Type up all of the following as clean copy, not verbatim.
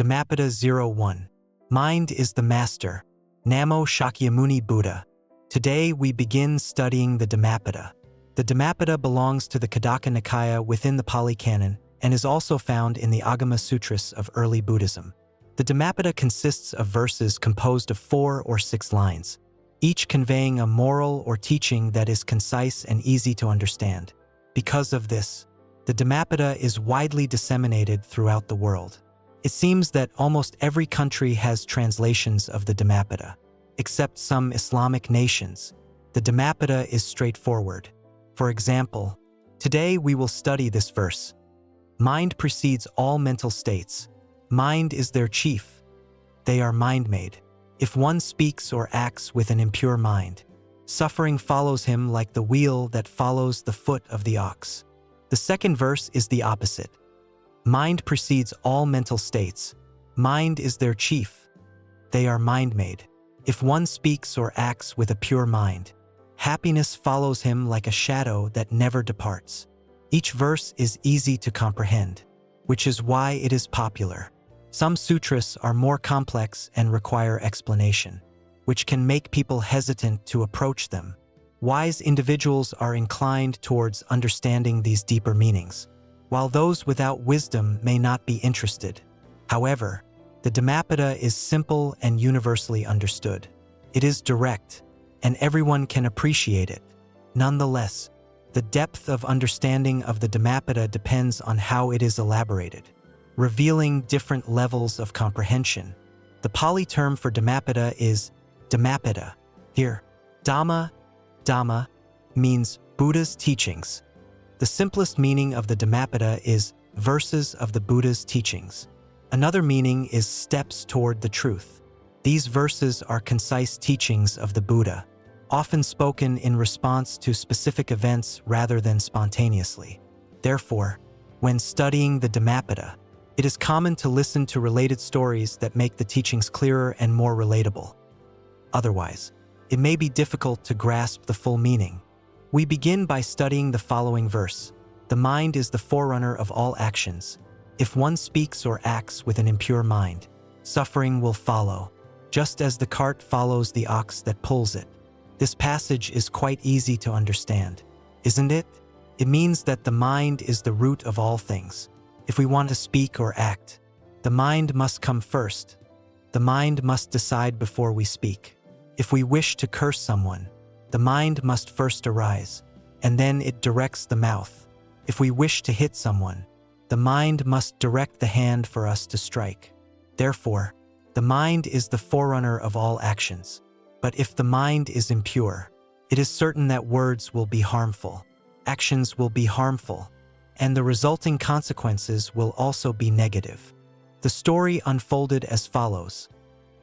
Dhammapada 01. Mind is the Master. Namo Shakyamuni Buddha. Today we begin studying the Dhammapada. The Dhammapada belongs to the Khaddaka Nikaya within the Pali Canon and is also found in the Agama Sutras of early Buddhism. The Dhammapada consists of verses composed of 4 or 6 lines, each conveying a moral or teaching that is concise and easy to understand. Because of this, the Dhammapada is widely disseminated throughout the world. It seems that almost every country has translations of the Dhammapada. Except some Islamic nations, the Dhammapada is straightforward. For example, today we will study this verse. Mind precedes all mental states. Mind is their chief. They are mind-made. If one speaks or acts with an impure mind, suffering follows him like the wheel that follows the foot of the ox. The second verse is the opposite. Mind precedes all mental states. Mind is their chief. They are mind-made. If one speaks or acts with a pure mind, happiness follows him like a shadow that never departs. Each verse is easy to comprehend, which is why it is popular. Some sutras are more complex and require explanation, which can make people hesitant to approach them. Wise individuals are inclined towards understanding these deeper meanings, while those without wisdom may not be interested. However, the Dhammapada is simple and universally understood. It is direct, and everyone can appreciate it. Nonetheless, the depth of understanding of the Dhammapada depends on how it is elaborated, revealing different levels of comprehension. The Pali term for Dhammapada is Dhammapada. Here, Dhamma means Buddha's teachings. The simplest meaning of the Dhammapada is verses of the Buddha's teachings. Another meaning is steps toward the truth. These verses are concise teachings of the Buddha, often spoken in response to specific events rather than spontaneously. Therefore, when studying the Dhammapada, it is common to listen to related stories that make the teachings clearer and more relatable. Otherwise, it may be difficult to grasp the full meaning. We begin by studying the following verse. The mind is the forerunner of all actions. If one speaks or acts with an impure mind, suffering will follow, just as the cart follows the ox that pulls it. This passage is quite easy to understand, isn't it? It means that the mind is the root of all things. If we want to speak or act, the mind must come first. The mind must decide before we speak. If we wish to curse someone, the mind must first arise, and then it directs the mouth. If we wish to hit someone, the mind must direct the hand for us to strike. Therefore, the mind is the forerunner of all actions. But if the mind is impure, it is certain that words will be harmful, actions will be harmful, and the resulting consequences will also be negative. The story unfolded as follows.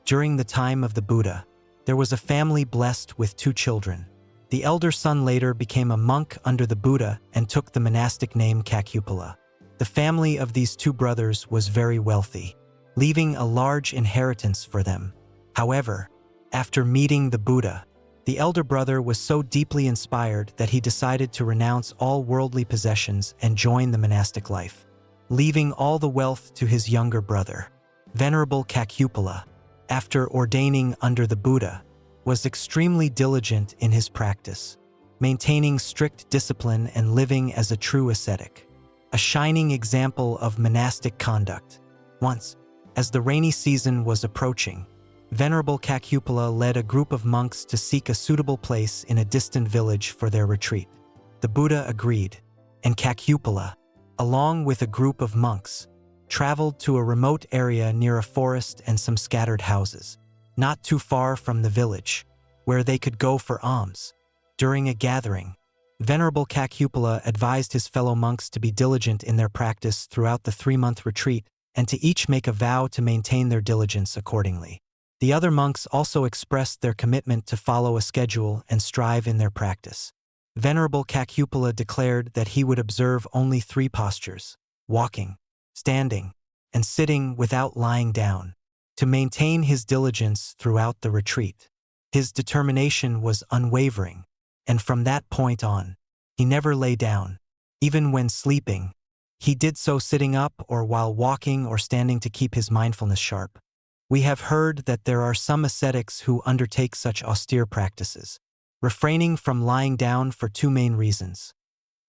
During the time of the Buddha, there was a family blessed with 2 children. The elder son later became a monk under the Buddha and took the monastic name Kakupala. The family of these 2 brothers was very wealthy, leaving a large inheritance for them. However, after meeting the Buddha, the elder brother was so deeply inspired that he decided to renounce all worldly possessions and join the monastic life, leaving all the wealth to his younger brother. Venerable Kakupala, after ordaining under the Buddha, was extremely diligent in his practice, maintaining strict discipline and living as a true ascetic, a shining example of monastic conduct. Once, as the rainy season was approaching, Venerable Kakupala led a group of monks to seek a suitable place in a distant village for their retreat. The Buddha agreed, and Kakupala, along with a group of monks, traveled to a remote area near a forest and some scattered houses, not too far from the village, where they could go for alms. During a gathering, Venerable Kakupala advised his fellow monks to be diligent in their practice throughout the 3-month retreat and to each make a vow to maintain their diligence accordingly. The other monks also expressed their commitment to follow a schedule and strive in their practice. Venerable Kakupala declared that he would observe only 3 postures: walking, standing, and sitting without lying down, to maintain his diligence throughout the retreat. His determination was unwavering, and from that point on, he never lay down. Even when sleeping, He did so sitting up or while walking or standing to keep his mindfulness sharp. We have heard that there are some ascetics who undertake such austere practices, refraining from lying down for two main reasons.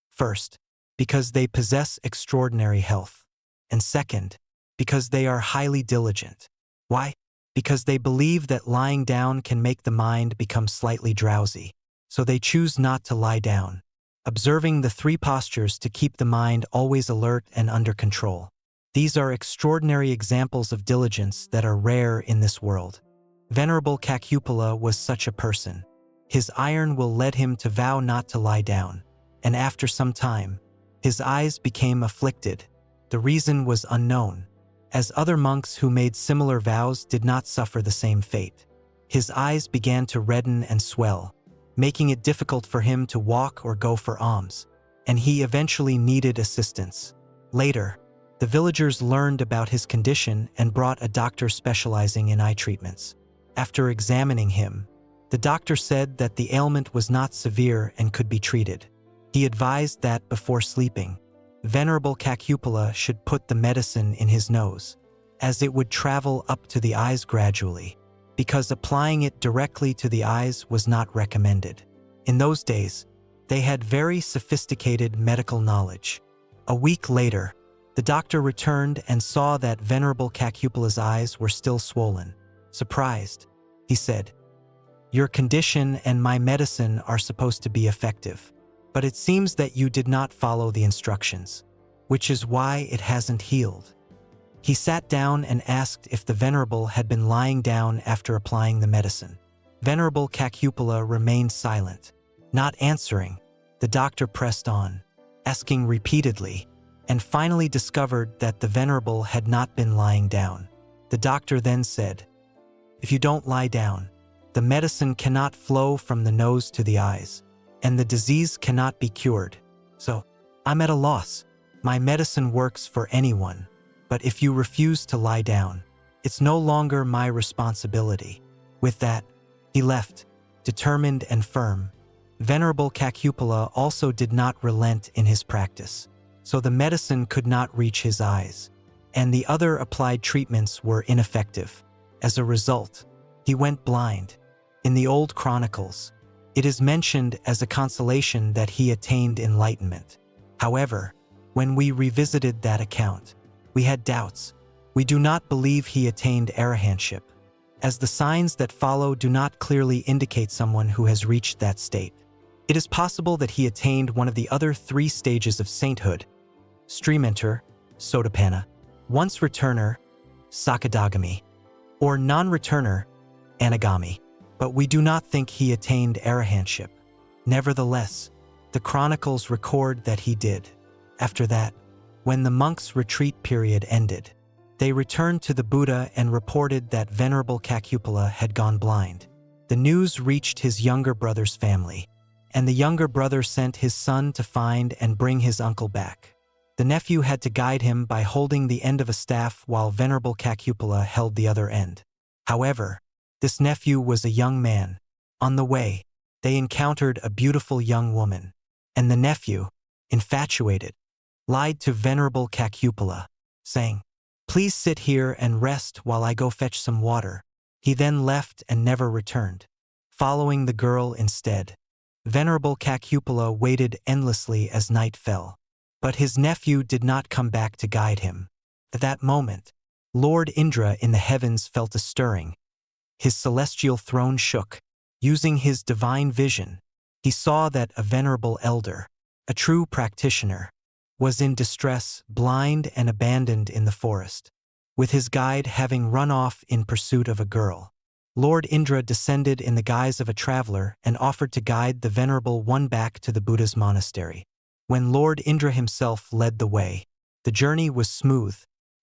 First, because they possess extraordinary health, and second, because they are highly diligent. Why? Because they believe that lying down can make the mind become slightly drowsy, so they choose not to lie down, observing the three postures to keep the mind always alert and under control. These are extraordinary examples of diligence that are rare in this world. Venerable Cacupula was such a person. His iron will led him to vow not to lie down, and after some time, his eyes became afflicted. The reason was unknown, as other monks who made similar vows did not suffer the same fate. His eyes began to redden and swell, making it difficult for him to walk or go for alms, and he eventually needed assistance. Later, the villagers learned about his condition and brought a doctor specializing in eye treatments. After examining him, the doctor said that the ailment was not severe and could be treated. He advised that before sleeping, Venerable Cacupula should put the medicine in his nose, as it would travel up to the eyes gradually, because applying it directly to the eyes was not recommended. In those days, they had very sophisticated medical knowledge. A week later, the doctor returned and saw that Venerable Cacupula's eyes were still swollen. Surprised, he said, "Your condition and my medicine are supposed to be effective, but it seems that you did not follow the instructions, which is why it hasn't healed." He sat down and asked if the Venerable had been lying down after applying the medicine. Venerable Cacupula remained silent, not answering. The doctor pressed on, asking repeatedly, and finally discovered that the Venerable had not been lying down. The doctor then said, "If you don't lie down, the medicine cannot flow from the nose to the eyes, and the disease cannot be cured. So, I'm at a loss. My medicine works for anyone, but if you refuse to lie down, it's no longer my responsibility." With that, he left, determined and firm. Venerable Cacupula also did not relent in his practice, so the medicine could not reach his eyes, and the other applied treatments were ineffective. As a result, he went blind. In the old chronicles, it is mentioned as a consolation that he attained enlightenment. However, when we revisited that account, we had doubts. We do not believe he attained arahantship, as the signs that follow do not clearly indicate someone who has reached that state. It is possible that he attained one of the other three stages of sainthood: streamenter, sotapanna, once returner, sakadagami, or non-returner, anagami. But we do not think he attained arahantship. Nevertheless, the chronicles record that he did. After that, when the monks' retreat period ended, they returned to the Buddha and reported that Venerable Cacupula had gone blind. The news reached his younger brother's family, and the younger brother sent his son to find and bring his uncle back. The nephew had to guide him by holding the end of a staff while Venerable Cacupula held the other end. However, this nephew was a young man. On the way, they encountered a beautiful young woman, and the nephew, infatuated, lied to Venerable Cacupula, saying, "Please sit here and rest while I go fetch some water." He then left and never returned, following the girl instead. Venerable Cacupula waited endlessly as night fell, but his nephew did not come back to guide him. At that moment, Lord Indra in the heavens felt a stirring. His celestial throne shook. Using his divine vision, he saw that a venerable elder, a true practitioner, was in distress, blind and abandoned in the forest, with his guide having run off in pursuit of a girl. Lord Indra descended in the guise of a traveler and offered to guide the venerable one back to the Buddha's monastery. When Lord Indra himself led the way, the journey was smooth,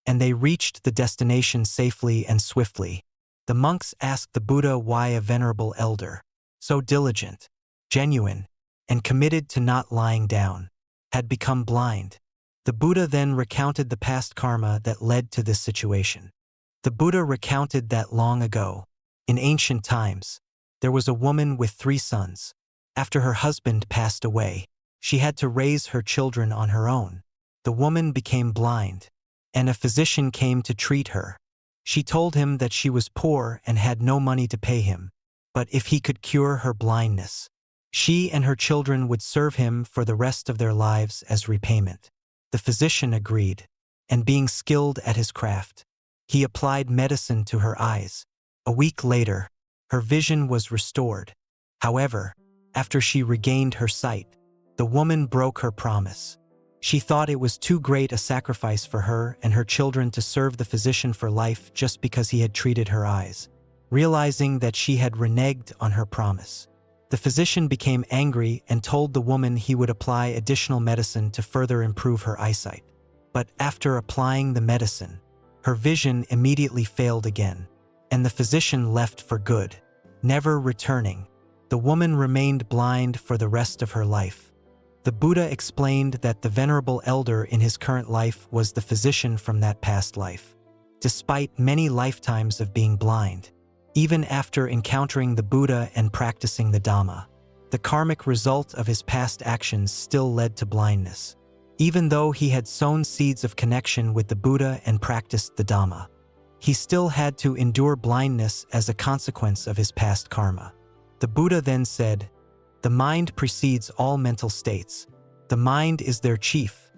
and they reached the destination safely and swiftly. The monks asked the Buddha why a venerable elder, so diligent, genuine, and committed to not lying down, had become blind. The Buddha then recounted the past karma that led to this situation. The Buddha recounted that long ago, in ancient times, there was a woman with 3 sons. After her husband passed away, she had to raise her children on her own. the woman became blind, and a physician came to treat her. She told him that she was poor and had no money to pay him, but if he could cure her blindness, she and her children would serve him for the rest of their lives as repayment. The physician agreed, and being skilled at his craft, he applied medicine to her eyes. A week later, her vision was restored. However, after she regained her sight, the woman broke her promise. She thought it was too great a sacrifice for her and her children to serve the physician for life just because he had treated her eyes. Realizing that she had reneged on her promise, the physician became angry and told the woman he would apply additional medicine to further improve her eyesight. But after applying the medicine, her vision immediately failed again, and the physician left for good, never returning. The woman remained blind for the rest of her life. The Buddha explained that the venerable elder in his current life was the physician from that past life. Despite many lifetimes of being blind, even after encountering the Buddha and practicing the Dhamma, the karmic result of his past actions still led to blindness. Even though he had sown seeds of connection with the Buddha and practiced the Dhamma, he still had to endure blindness as a consequence of his past karma. The Buddha then said, "The mind precedes all mental states. The mind is their chief.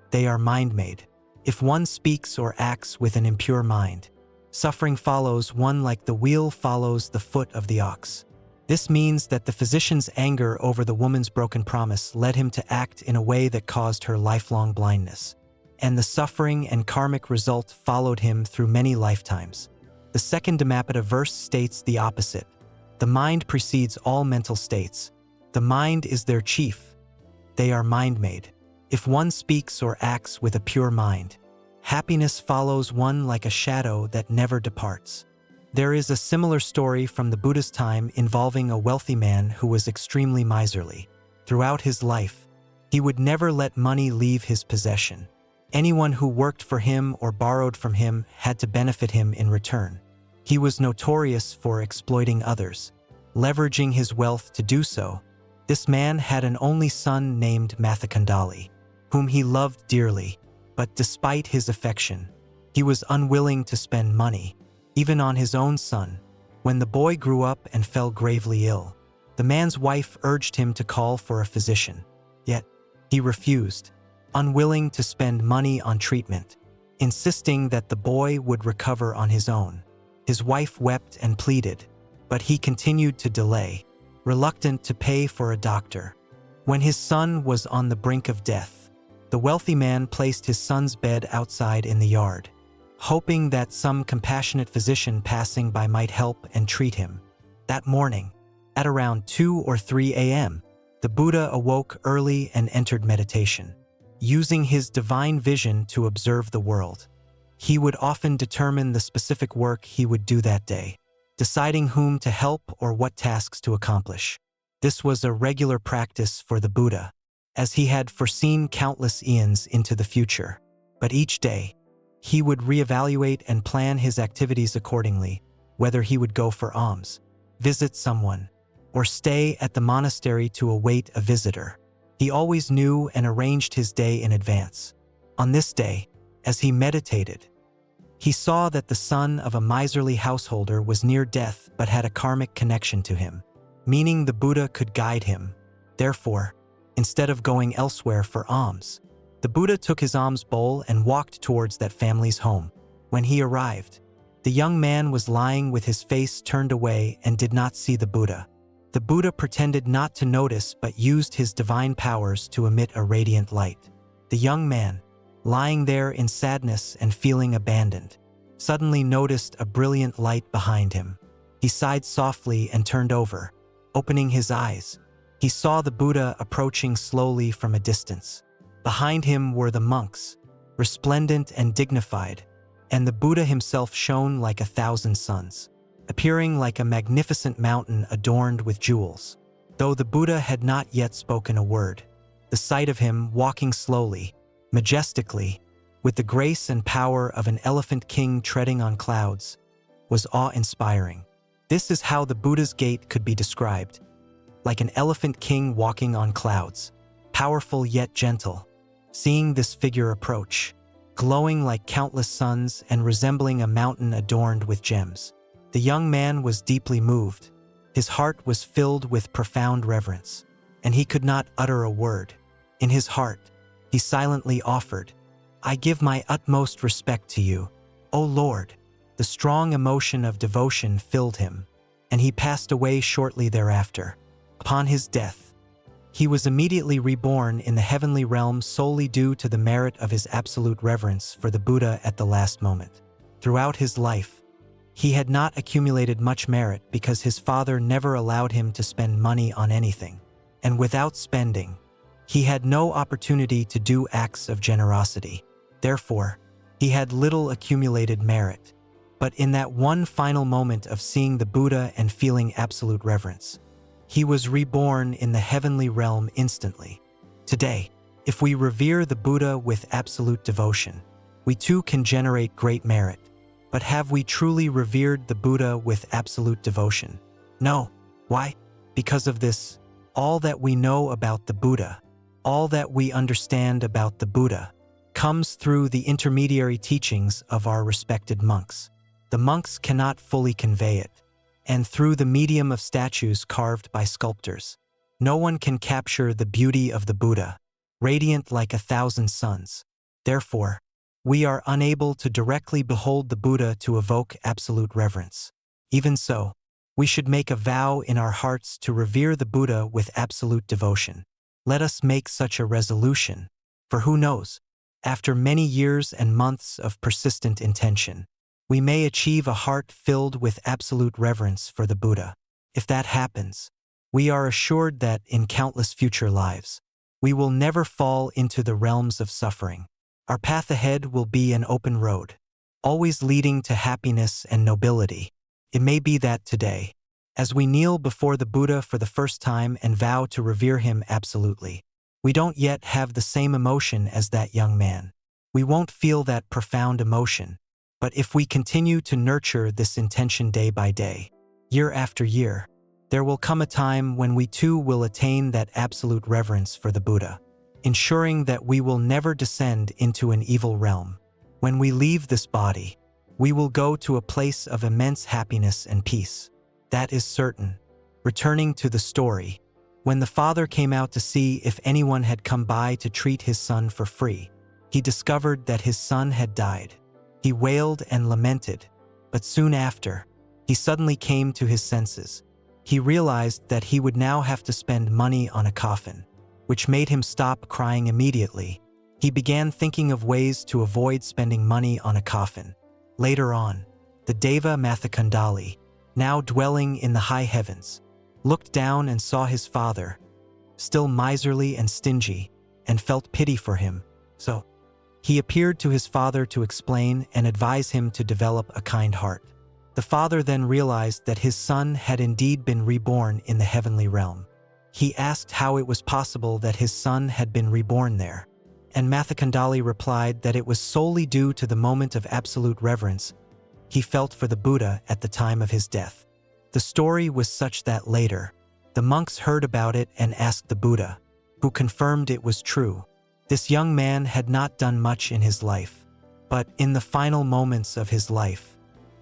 They are mind-made. If one speaks or acts with an impure mind, suffering follows one like the wheel follows the foot of the ox." This means that the physician's anger over the woman's broken promise led him to act in a way that caused her lifelong blindness, and the suffering and karmic result followed him through many lifetimes. The second Dhammapada verse states the opposite. The mind precedes all mental states. The mind is their chief. They are mind-made. If one speaks or acts with a pure mind, happiness follows one like a shadow that never departs. There is a similar story from the Buddha's time involving a wealthy man who was extremely miserly. Throughout his life, he would never let money leave his possession. Anyone who worked for him or borrowed from him had to benefit him in return. He was notorious for exploiting others, leveraging his wealth to do so. This man had an only son named Mathakandali, whom he loved dearly, but despite his affection, he was unwilling to spend money, even on his own son. When the boy grew up and fell gravely ill, the man's wife urged him to call for a physician. Yet, he refused, unwilling to spend money on treatment, insisting that the boy would recover on his own. His wife wept and pleaded, but he continued to delay, reluctant to pay for a doctor. When his son was on the brink of death, the wealthy man placed his son's bed outside in the yard, hoping that some compassionate physician passing by might help and treat him. That morning, at around 2 or 3 a.m., the Buddha awoke early and entered meditation, using his divine vision to observe the world. He would often determine the specific work he would do that day, deciding whom to help or what tasks to accomplish. This was a regular practice for the Buddha, as he had foreseen countless eons into the future. But each day, he would reevaluate and plan his activities accordingly, whether he would go for alms, visit someone, or stay at the monastery to await a visitor. He always knew and arranged his day in advance. On this day, as he meditated, he saw that the son of a miserly householder was near death but had a karmic connection to him, meaning the Buddha could guide him. Therefore, instead of going elsewhere for alms, the Buddha took his alms bowl and walked towards that family's home. When he arrived, the young man was lying with his face turned away and did not see the Buddha. The Buddha pretended not to notice but used his divine powers to emit a radiant light. The young man, lying there in sadness and feeling abandoned, suddenly noticed a brilliant light behind him. He sighed softly and turned over. Opening his eyes, he saw the Buddha approaching slowly from a distance. Behind him were the monks, resplendent and dignified, and the Buddha himself shone like 1,000 suns, appearing like a magnificent mountain adorned with jewels. Though the Buddha had not yet spoken a word, the sight of him walking slowly, majestically, with the grace and power of an elephant king treading on clouds, was awe-inspiring. This is how the Buddha's gait could be described: like an elephant king walking on clouds, powerful yet gentle, seeing this figure approach, glowing like countless suns and resembling a mountain adorned with gems. The young man was deeply moved. His heart was filled with profound reverence, and he could not utter a word. In his heart, he silently offered, "I give my utmost respect to you, O Lord." The strong emotion of devotion filled him, and he passed away shortly thereafter. Upon his death, he was immediately reborn in the heavenly realm solely due to the merit of his absolute reverence for the Buddha at the last moment. Throughout his life, he had not accumulated much merit because his father never allowed him to spend money on anything, and without spending, he had no opportunity to do acts of generosity. Therefore, he had little accumulated merit. But in that one final moment of seeing the Buddha and feeling absolute reverence, he was reborn in the heavenly realm instantly. Today, if we revere the Buddha with absolute devotion, we too can generate great merit. But have we truly revered the Buddha with absolute devotion? No. Why? Because of this, all that we know about the Buddha, all that we understand about the Buddha, comes through the intermediary teachings of our respected monks. The monks cannot fully convey it, and through the medium of statues carved by sculptors, no one can capture the beauty of the Buddha, radiant like 1,000 suns. Therefore, we are unable to directly behold the Buddha to evoke absolute reverence. Even so, we should make a vow in our hearts to revere the Buddha with absolute devotion. Let us make such a resolution, for who knows, after many years and months of persistent intention, we may achieve a heart filled with absolute reverence for the Buddha. If that happens, we are assured that in countless future lives, we will never fall into the realms of suffering. Our path ahead will be an open road, always leading to happiness and nobility. It may be that today, as we kneel before the Buddha for the first time and vow to revere him absolutely, we don't yet have the same emotion as that young man. We won't feel that profound emotion. But if we continue to nurture this intention day by day, year after year, there will come a time when we too will attain that absolute reverence for the Buddha, ensuring that we will never descend into an evil realm. When we leave this body, we will go to a place of immense happiness and peace. That is certain. Returning to the story, when the father came out to see if anyone had come by to treat his son for free, he discovered that his son had died. He wailed and lamented, but soon after, he suddenly came to his senses. He realized that he would now have to spend money on a coffin, which made him stop crying immediately. He began thinking of ways to avoid spending money on a coffin. Later on, the Deva Mathakundali, now dwelling in the high heavens, looked down and saw his father, still miserly and stingy, and felt pity for him. So, he appeared to his father to explain and advise him to develop a kind heart. The father then realized that his son had indeed been reborn in the heavenly realm. He asked how it was possible that his son had been reborn there, and Mathakundali replied that it was solely due to the moment of absolute reverence he felt for the Buddha at the time of his death. The story was such that later, the monks heard about it and asked the Buddha, who confirmed it was true. This young man had not done much in his life, but in the final moments of his life,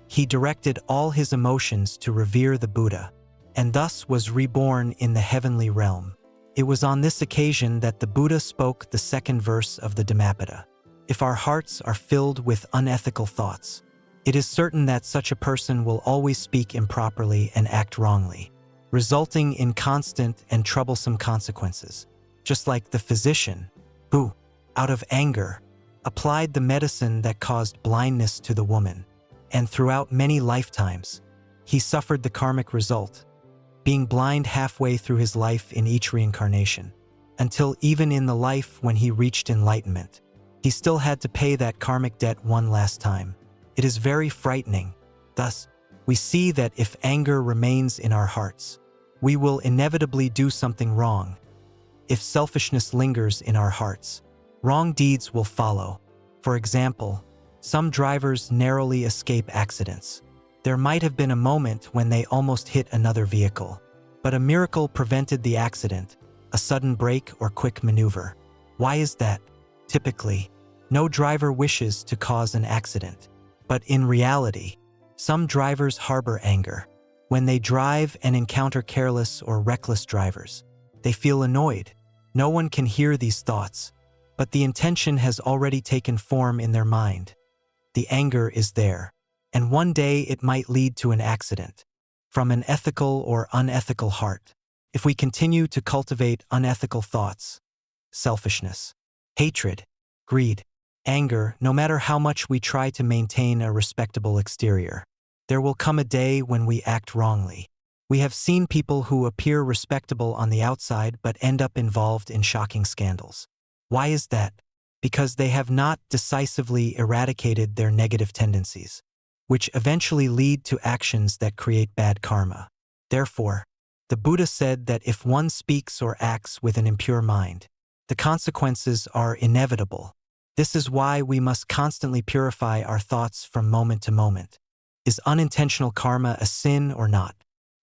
he directed all his emotions to revere the Buddha, and thus was reborn in the heavenly realm. It was on this occasion that the Buddha spoke the second verse of the Dhammapada. If our hearts are filled with unethical thoughts, it is certain that such a person will always speak improperly and act wrongly, resulting in constant and troublesome consequences, just like the physician who, out of anger, applied the medicine that caused blindness to the woman, and throughout many lifetimes, he suffered the karmic result, being blind halfway through his life in each reincarnation, until even in the life when he reached enlightenment, he still had to pay that karmic debt one last time. It is very frightening. Thus, we see that if anger remains in our hearts, we will inevitably do something wrong. If selfishness lingers in our hearts, wrong deeds will follow. For example, some drivers narrowly escape accidents. There might have been a moment when they almost hit another vehicle, but a miracle prevented the accident, a sudden brake or quick maneuver. Why is that? Typically, no driver wishes to cause an accident. But in reality, some drivers harbor anger. When they drive and encounter careless or reckless drivers, they feel annoyed. No one can hear these thoughts, but the intention has already taken form in their mind. The anger is there, and one day it might lead to an accident. From an ethical or unethical heart, if we continue to cultivate unethical thoughts, selfishness, hatred, greed, anger, no matter how much we try to maintain a respectable exterior, there will come a day when we act wrongly. We have seen people who appear respectable on the outside but end up involved in shocking scandals. Why is that? Because they have not decisively eradicated their negative tendencies, which eventually lead to actions that create bad karma. Therefore, the Buddha said that if one speaks or acts with an impure mind, the consequences are inevitable. This is why we must constantly purify our thoughts from moment to moment. Is unintentional karma a sin or not?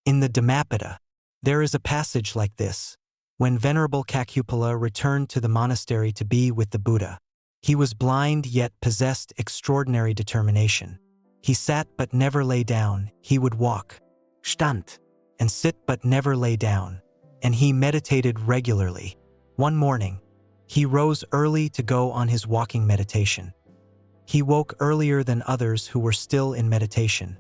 In the Dhammapada, there is a passage like this. When Venerable Kakupala returned to the monastery to be with the Buddha, he was blind yet possessed extraordinary determination. He sat but never lay down, he would walk, stand, and sit but never lay down, and he meditated regularly. One morning, he rose early to go on his walking meditation. He woke earlier than others who were still in meditation.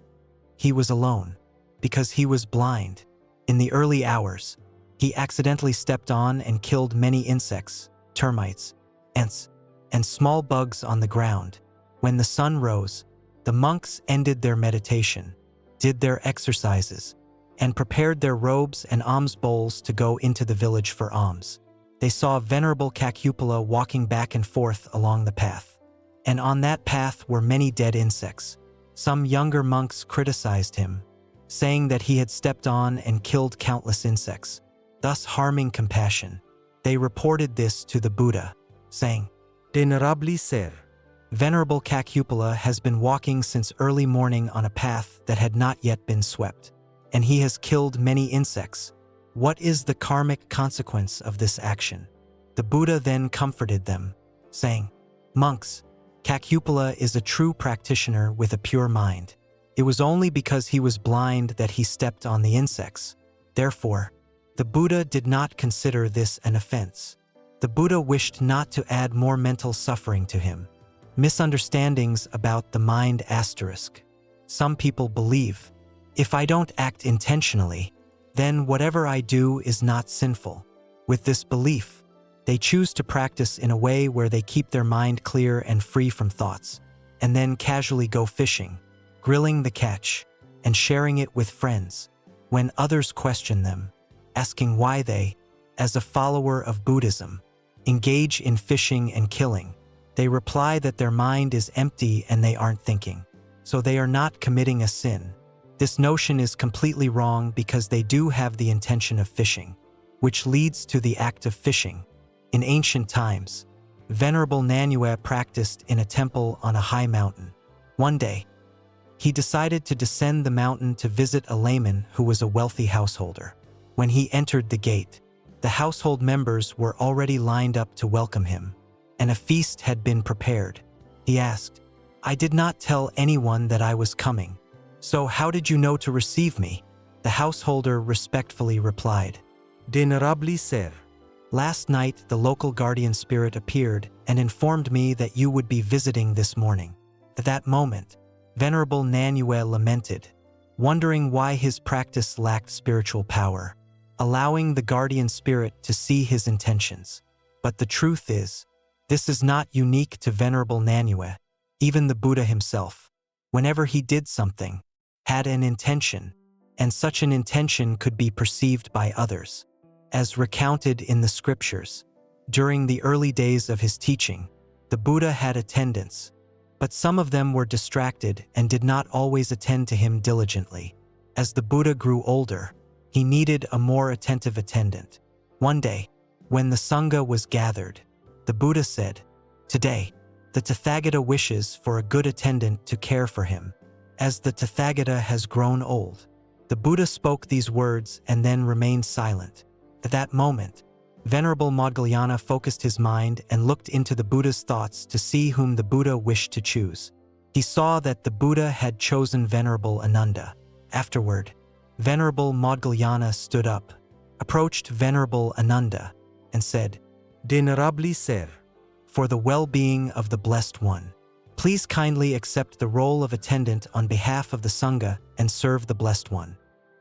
He was alone, because he was blind. In the early hours, he accidentally stepped on and killed many insects, termites, ants, and small bugs on the ground. When the sun rose, the monks ended their meditation, did their exercises, and prepared their robes and alms bowls to go into the village for alms. They saw Venerable Kakupala walking back and forth along the path. And on that path were many dead insects. Some younger monks criticized him, saying that he had stepped on and killed countless insects, thus harming compassion. They reported this to the Buddha, saying, "Venerable Sir, Venerable Kakupala has been walking since early morning on a path that had not yet been swept, and he has killed many insects. What is the karmic consequence of this action?" The Buddha then comforted them, saying, "Monks, Kakupala is a true practitioner with a pure mind. It was only because he was blind that he stepped on the insects. Therefore, the Buddha did not consider this an offense. The Buddha wished not to add more mental suffering to him." Misunderstandings about the mind asterisk. Some people believe, if I don't act intentionally, then whatever I do is not sinful. With this belief, they choose to practice in a way where they keep their mind clear and free from thoughts, and then casually go fishing, grilling the catch, and sharing it with friends. When others question them, asking why they, as a follower of Buddhism, engage in fishing and killing, they reply that their mind is empty and they aren't thinking, so they are not committing a sin. This notion is completely wrong because they do have the intention of fishing, which leads to the act of fishing. In ancient times, Venerable Nanyue practiced in a temple on a high mountain. One day, he decided to descend the mountain to visit a layman who was a wealthy householder. When he entered the gate, the household members were already lined up to welcome him, and a feast had been prepared. He asked, "I did not tell anyone that I was coming, so how did you know to receive me?" The householder respectfully replied, "Venerable Sir, last night the local guardian spirit appeared and informed me that you would be visiting this morning." At that moment, Venerable Nanyue lamented, wondering why his practice lacked spiritual power, allowing the guardian spirit to see his intentions. But the truth is, this is not unique to Venerable Nanyue. Even the Buddha himself, whenever he did something, had an intention, and such an intention could be perceived by others. As recounted in the scriptures, during the early days of his teaching, the Buddha had attendants, but some of them were distracted and did not always attend to him diligently. As the Buddha grew older, he needed a more attentive attendant. One day, when the Sangha was gathered, the Buddha said, "Today, the Tathagata wishes for a good attendant to care for him, as the Tathagata has grown old." The Buddha spoke these words and then remained silent. At that moment, Venerable Moggallana focused his mind and looked into the Buddha's thoughts to see whom the Buddha wished to choose. He saw that the Buddha had chosen Venerable Ananda. Afterward, Venerable Moggallana stood up, approached Venerable Ananda, and said, "Venerable Sir, for the well-being of the Blessed One, please kindly accept the role of attendant on behalf of the Sangha and serve the Blessed One.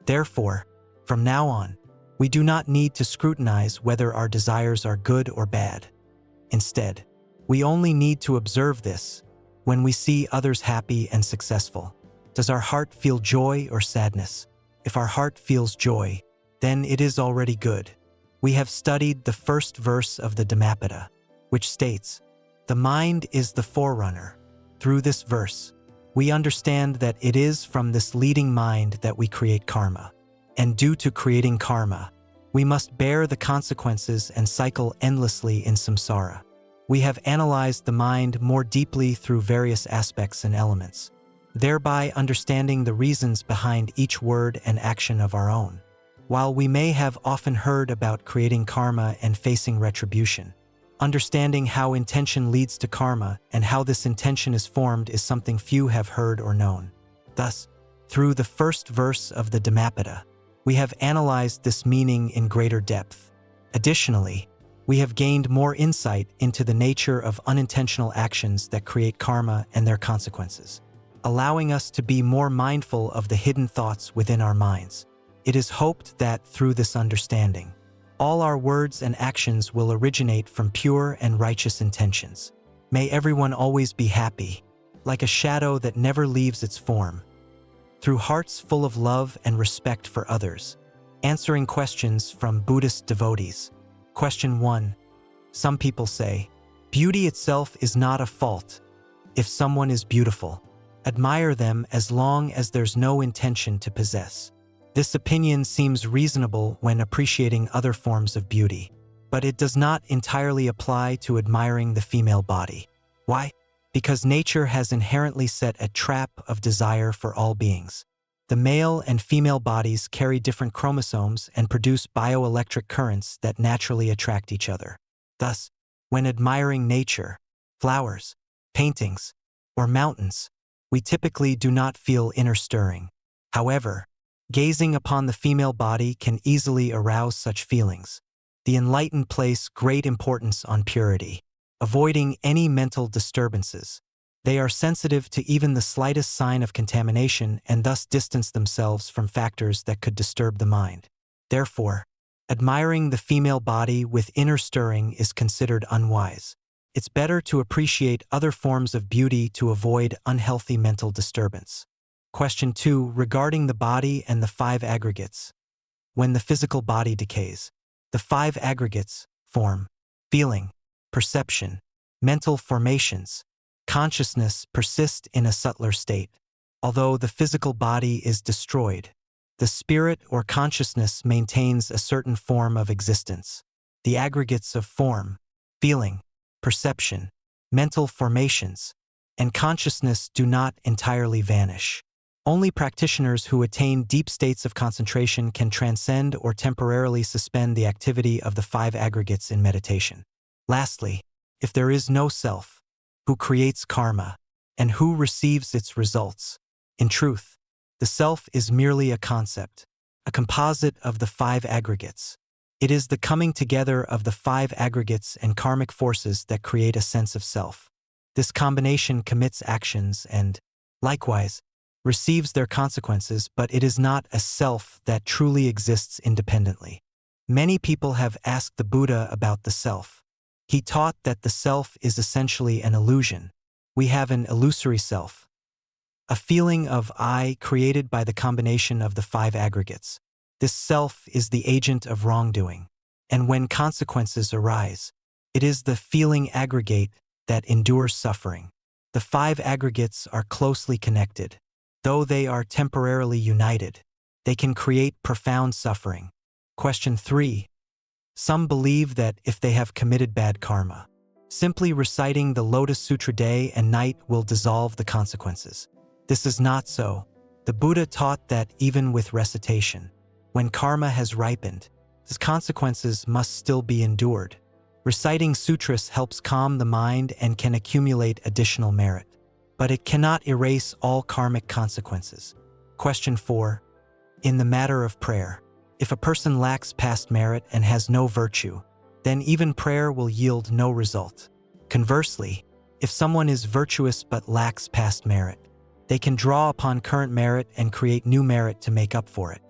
Therefore, from now on, we do not need to scrutinize whether our desires are good or bad. Instead, we only need to observe this. When we see others happy and successful, does our heart feel joy or sadness? If our heart feels joy, then it is already good." We have studied the first verse of the Dhammapada, which states, "The mind is the forerunner." Through this verse, we understand that it is from this leading mind that we create karma. And due to creating karma, we must bear the consequences and cycle endlessly in samsara. We have analyzed the mind more deeply through various aspects and elements, thereby understanding the reasons behind each word and action of our own. While we may have often heard about creating karma and facing retribution, understanding how intention leads to karma and how this intention is formed is something few have heard or known. Thus, through the first verse of the Dhammapada, we have analyzed this meaning in greater depth. Additionally, we have gained more insight into the nature of unintentional actions that create karma and their consequences, allowing us to be more mindful of the hidden thoughts within our minds. It is hoped that through this understanding, all our words and actions will originate from pure and righteous intentions. May everyone always be happy, like a shadow that never leaves its form. Through hearts full of love and respect for others. Answering questions from Buddhist devotees. Question 1. Some people say, beauty itself is not a fault. If someone is beautiful, admire them as long as there's no intention to possess. This opinion seems reasonable when appreciating other forms of beauty, but it does not entirely apply to admiring the female body. Why? Because nature has inherently set a trap of desire for all beings. The male and female bodies carry different chromosomes and produce bioelectric currents that naturally attract each other. Thus, when admiring nature, flowers, paintings, or mountains, we typically do not feel inner stirring. However, gazing upon the female body can easily arouse such feelings. The enlightened place great importance on purity, avoiding any mental disturbances. They are sensitive to even the slightest sign of contamination and thus distance themselves from factors that could disturb the mind. Therefore, admiring the female body with inner stirring is considered unwise. It's better to appreciate other forms of beauty to avoid unhealthy mental disturbance. Question 2. Regarding the body and the 5 aggregates. When the physical body decays, the 5 aggregates, form, feeling, perception, mental formations, consciousness persist in a subtler state. Although the physical body is destroyed, the spirit or consciousness maintains a certain form of existence. The aggregates of form, feeling, perception, mental formations, and consciousness do not entirely vanish. Only practitioners who attain deep states of concentration can transcend or temporarily suspend the activity of the 5 aggregates in meditation. Lastly, if there is no self, who creates karma, and who receives its results? In truth, the self is merely a concept, a composite of the 5 aggregates. It is the coming together of the 5 aggregates and karmic forces that create a sense of self. This combination commits actions and, likewise, receives their consequences, but it is not a self that truly exists independently. Many people have asked the Buddha about the self. He taught that the self is essentially an illusion. We have an illusory self, a feeling of I created by the combination of the 5 aggregates. This self is the agent of wrongdoing, and when consequences arise, it is the feeling aggregate that endures suffering. The 5 aggregates are closely connected. Though they are temporarily united, they can create profound suffering. Question 3. Some believe that if they have committed bad karma, simply reciting the Lotus Sutra day and night will dissolve the consequences. This is not so. The Buddha taught that even with recitation, when karma has ripened, the consequences must still be endured. Reciting sutras helps calm the mind and can accumulate additional merit, but it cannot erase all karmic consequences. Question 4. In the matter of prayer, if a person lacks past merit and has no virtue, then even prayer will yield no result. Conversely, if someone is virtuous but lacks past merit, they can draw upon current merit and create new merit to make up for it.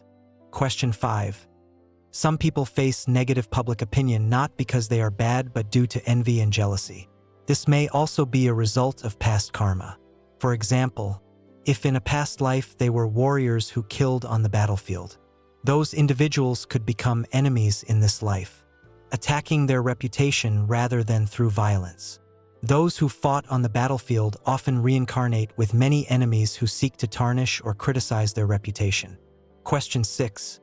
Question 5. Some people face negative public opinion not because they are bad but due to envy and jealousy. This may also be a result of past karma. For example, if in a past life they were warriors who killed on the battlefield, those individuals could become enemies in this life, attacking their reputation rather than through violence. Those who fought on the battlefield often reincarnate with many enemies who seek to tarnish or criticize their reputation. Question 6.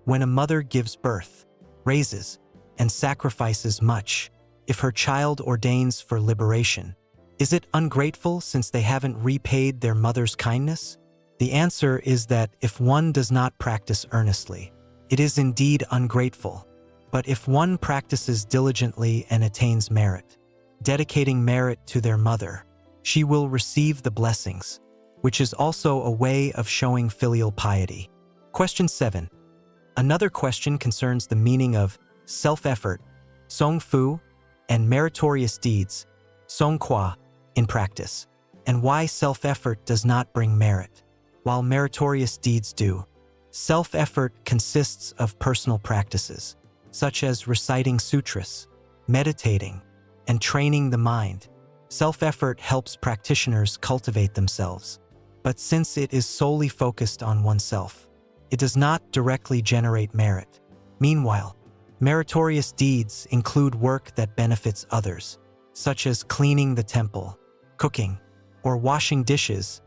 When a mother gives birth, raises, and sacrifices much, if her child ordains for liberation, is it ungrateful since they haven't repaid their mother's kindness? The answer is that if one does not practice earnestly, it is indeed ungrateful. But if one practices diligently and attains merit, dedicating merit to their mother, she will receive the blessings, which is also a way of showing filial piety. Question 7. Another question concerns the meaning of self-effort, songfu, and meritorious deeds, songkwa, in practice, and why self-effort does not bring merit, while meritorious deeds do. Self-effort consists of personal practices, such as reciting sutras, meditating, and training the mind. Self-effort helps practitioners cultivate themselves, but since it is solely focused on oneself, it does not directly generate merit. Meanwhile, meritorious deeds include work that benefits others, such as cleaning the temple, cooking, or washing dishes,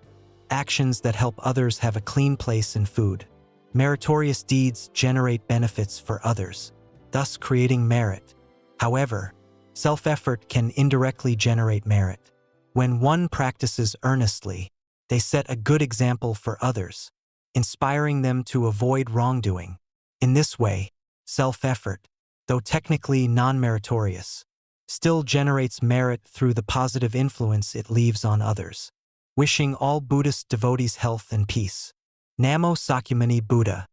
actions that help others have a clean place and food. Meritorious deeds generate benefits for others, thus creating merit. However, self-effort can indirectly generate merit. When one practices earnestly, they set a good example for others, inspiring them to avoid wrongdoing. In this way, self-effort, though technically non-meritorious, still generates merit through the positive influence it leaves on others. Wishing all Buddhist devotees health and peace. Namo Sakyamuni Buddha.